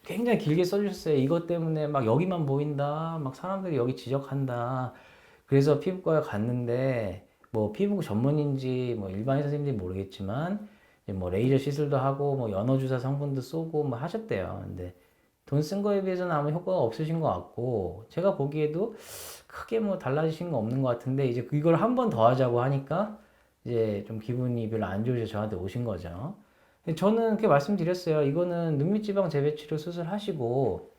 굉장히 길게 써주셨어요. 이것 때문에 막 여기만 보인다. 막 사람들이 여기 지적한다. 그래서 피부과에 갔는데 뭐 피부 전문인지 뭐 일반의 선생님인지 모르겠지만 이제 뭐 레이저 시술도 하고 뭐 연어 주사 성분도 쏘고 뭐 하셨대요. 근데 돈 쓴 거에 비해서는 아무 효과가 없으신 것 같고 제가 보기에도 크게 뭐 달라지신 거 없는 것 같은데 이제 이걸 한 번 더 하자고 하니까 이제 좀 기분이 별로 안 좋으셔서 저한테 오신 거죠. 저는 그렇게 말씀드렸어요. 이거는 눈밑지방 재배치료 수술하시고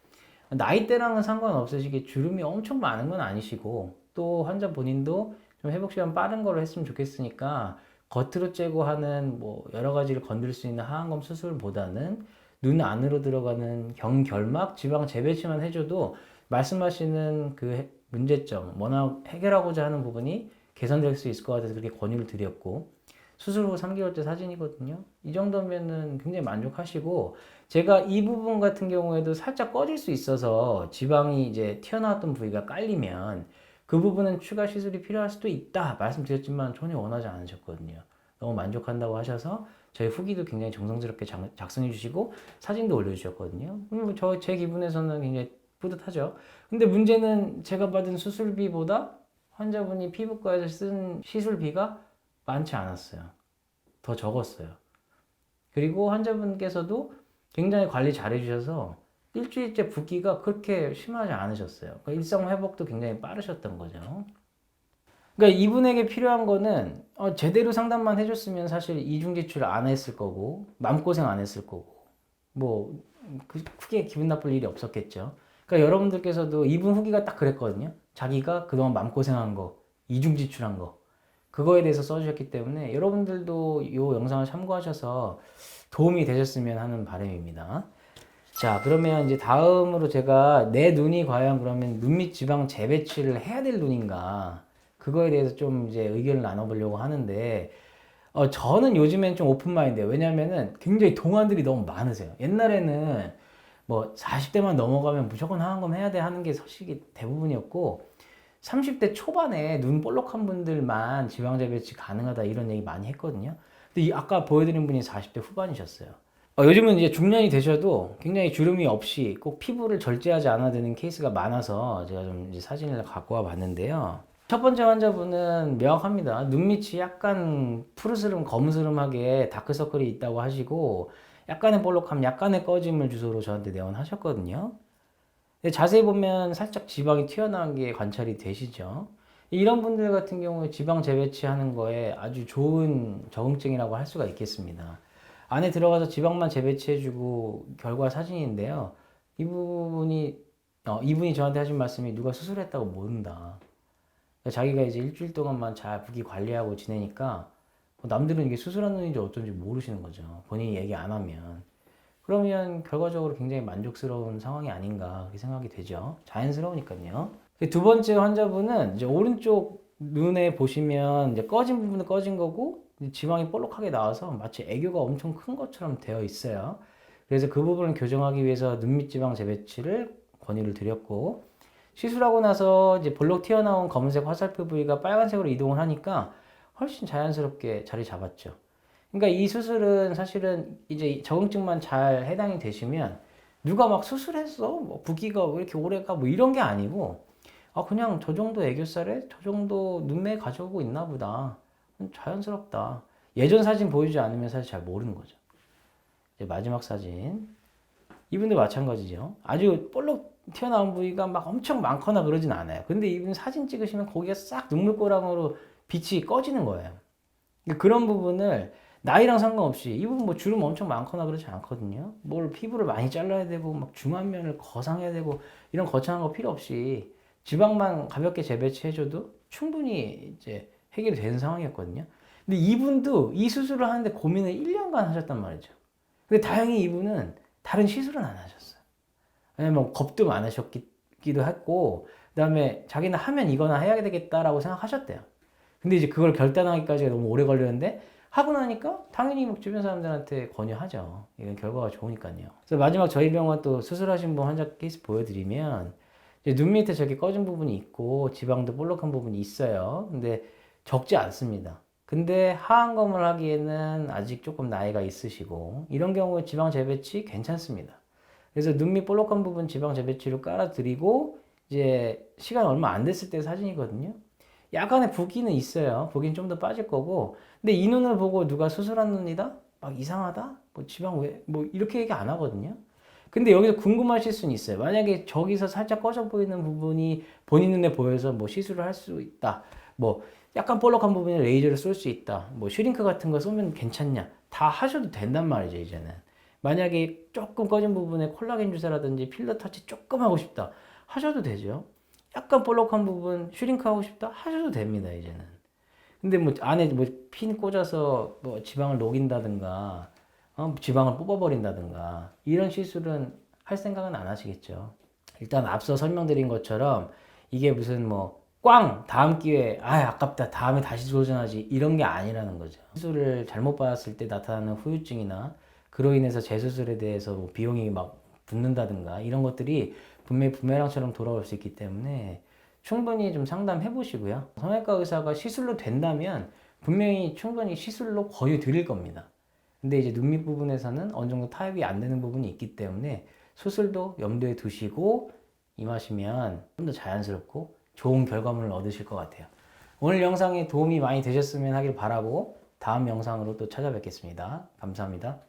나이대랑은 상관없으시게 주름이 엄청 많은 건 아니시고 또 환자 본인도 좀 회복 시간 빠른 걸로 했으면 좋겠으니까 겉으로 째고 하는 뭐 여러 가지를 건들 수 있는 하안검 수술보다는 눈 안으로 들어가는 경결막 지방 재배치만 해줘도 말씀하시는 그 문제점, 워낙 해결하고자 하는 부분이 개선될 수 있을 것 같아서 그렇게 권유를 드렸고 수술 후 3개월째 사진이거든요. 이 정도면은 굉장히 만족하시고 제가 이 부분 같은 경우에도 살짝 꺼질 수 있어서 지방이 이제 튀어나왔던 부위가 깔리면 그 부분은 추가 시술이 필요할 수도 있다 말씀드렸지만 전혀 원하지 않으셨거든요. 너무 만족한다고 하셔서 저희 후기도 굉장히 정성스럽게 작성해 주시고 사진도 올려주셨거든요. 제 기분에서는 굉장히 뿌듯하죠. 근데 문제는 제가 받은 수술비보다 환자분이 피부과에서 쓴 시술비가 많지 않았어요. 더 적었어요. 그리고 환자분께서도 굉장히 관리 잘 해주셔서 일주일째 붓기가 그렇게 심하지 않으셨어요. 그러니까 일상 회복도 굉장히 빠르셨던 거죠. 그러니까 이분에게 필요한 거는 제대로 상담만 해줬으면 사실 이중지출 안 했을 거고 마음고생 안 했을 거고 뭐 크게 기분 나쁠 일이 없었겠죠. 그러니까 여러분들께서도 이분 후기가 딱 그랬거든요. 자기가 그동안 마음고생한 거, 이중지출한 거 그거에 대해서 써주셨기 때문에 여러분들도 이 영상을 참고하셔서 도움이 되셨으면 하는 바람입니다. 자, 그러면 이제 다음으로 제가 내 눈이 과연 그러면 눈밑 지방 재배치를 해야 될 눈인가? 그거에 대해서 좀 이제 의견을 나눠보려고 하는데, 저는 요즘엔 좀 오픈마인드예요. 왜냐면은 굉장히 동안들이 너무 많으세요. 옛날에는 뭐 40대만 넘어가면 무조건 하안검 해야 돼 하는 게 서식이 대부분이었고, 30대 초반에 눈 볼록한 분들만 지방재배치 가능하다 이런 얘기 많이 했거든요. 근데 아까 보여드린 분이 40대 후반이셨어요. 요즘은 이제 중년이 되셔도 굉장히 주름이 없이 꼭 피부를 절제하지 않아야 되는 케이스가 많아서 제가 좀 이제 사진을 갖고 와 봤는데요. 첫 번째 환자분은 명확합니다. 눈밑이 약간 푸르스름, 거무스름하게 다크서클이 있다고 하시고 약간의 볼록함, 약간의 꺼짐을 주소로 저한테 내원하셨거든요. 근데 자세히 보면 살짝 지방이 튀어나온 게 관찰이 되시죠. 이런 분들 같은 경우에 지방 재배치하는 거에 아주 좋은 적응증이라고 할 수가 있겠습니다. 안에 들어가서 지방만 재배치해주고 결과 사진인데요. 이분이 저한테 하신 말씀이 누가 수술했다고 모른다. 그러니까 자기가 이제 일주일 동안만 잘 부기 관리하고 지내니까 남들은 이게 수술한 눈인지 어쩐지 모르시는 거죠. 본인이 얘기 안 하면. 그러면 결과적으로 굉장히 만족스러운 상황이 아닌가 그렇게 생각이 되죠. 자연스러우니까요. 두 번째 환자분은 이제 오른쪽 눈에 보시면 이제 꺼진 부분은 꺼진 거고 지방이 볼록하게 나와서 마치 애교가 엄청 큰 것처럼 되어 있어요. 그래서 그 부분을 교정하기 위해서 눈밑 지방 재배치를 권유를 드렸고 시술하고 나서 이제 볼록 튀어나온 검은색 화살표 부위가 빨간색으로 이동을 하니까 훨씬 자연스럽게 자리 잡았죠. 그러니까 이 수술은 사실은 이제 적응증만 잘 해당이 되시면 누가 막 수술했어? 뭐 붓기가 왜 이렇게 오래 가? 뭐 이런 게 아니고 그냥 저 정도 애교살에 저 정도 눈매 가져오고 있나 보다. 자연스럽다. 예전 사진 보여주지 않으면 사실 잘 모르는 거죠. 이제 마지막 사진. 이분도 마찬가지죠. 아주 볼록 튀어나온 부위가 막 엄청 많거나 그러진 않아요. 근데 이분 사진 찍으시면 거기가 싹 눈물고랑으로 빛이 꺼지는 거예요. 그러니까 그런 부분을 나이랑 상관없이 이분 뭐 주름 엄청 많거나 그렇지 않거든요. 뭘 피부를 많이 잘라야 되고 막 중안면을 거상해야 되고 이런 거창한 거 필요 없이 지방만 가볍게 재배치해줘도 충분히 이제 해결이 되는 상황이었거든요. 근데 이분도 이 수술을 하는데 고민을 1년간 하셨단 말이죠. 근데 다행히 이분은 다른 시술은 안 하셨어요. 왜냐면 겁도 많으셨기도 했고, 그 다음에 자기는 하면 이거나 해야 되겠다라고 생각하셨대요. 근데 이제 그걸 결단하기까지 너무 오래 걸렸는데, 하고 나니까 당연히 막 주변 사람들한테 권유하죠. 이건 결과가 좋으니까요. 그래서 마지막 저희 병원 또 수술하신 분 환자 케이스 보여드리면, 이제 눈 밑에 저렇게 꺼진 부분이 있고, 지방도 볼록한 부분이 있어요. 근데 적지 않습니다. 근데 하안검을 하기에는 아직 조금 나이가 있으시고, 이런 경우에 지방 재배치 괜찮습니다. 그래서 눈 밑 볼록한 부분 지방 재배치로 깔아드리고 이제 시간 얼마 안 됐을 때 사진이거든요. 약간의 붓기는 있어요. 붓기는 좀 더 빠질 거고. 근데 이 눈을 보고 누가 수술한 눈이다? 막 이상하다? 뭐 지방 왜? 뭐 이렇게 얘기 안 하거든요. 근데 여기서 궁금하실 수는 있어요. 만약에 저기서 살짝 꺼져 보이는 부분이 본인 눈에 보여서 뭐 시술을 할 수 있다. 뭐 약간 볼록한 부분에 레이저를 쏠 수 있다. 뭐 슈링크 같은 거 쏘면 괜찮냐? 다 하셔도 된단 말이죠, 이제는. 만약에 조금 꺼진 부분에 콜라겐 주사라든지 필러 터치 조금 하고 싶다. 하셔도 되죠. 약간 볼록한 부분 슈링크 하고 싶다. 하셔도 됩니다, 이제는. 근데 뭐 안에 뭐 핀 꽂아서 뭐 지방을 녹인다든가 지방을 뽑아버린다든가 이런 시술은 할 생각은 안 하시겠죠. 일단 앞서 설명드린 것처럼 이게 무슨 뭐 꽝! 다음 기회에 아깝다 다음에 다시 도전하지 이런 게 아니라는 거죠. 시술을 잘못 받았을 때 나타나는 후유증이나 그로 인해서 재수술에 대해서 뭐 비용이 막 붙는다든가 이런 것들이 분명히 부메랑처럼 돌아올 수 있기 때문에 충분히 좀 상담해 보시고요. 성형외과 의사가 시술로 된다면 분명히 충분히 시술로 거의 드릴 겁니다. 근데 이제 눈 밑 부분에서는 어느 정도 타협이 안 되는 부분이 있기 때문에 수술도 염두에 두시고 임하시면 좀 더 자연스럽고 좋은 결과물을 얻으실 것 같아요. 오늘 영상에 도움이 많이 되셨으면 하길 바라고 다음 영상으로 또 찾아뵙겠습니다. 감사합니다.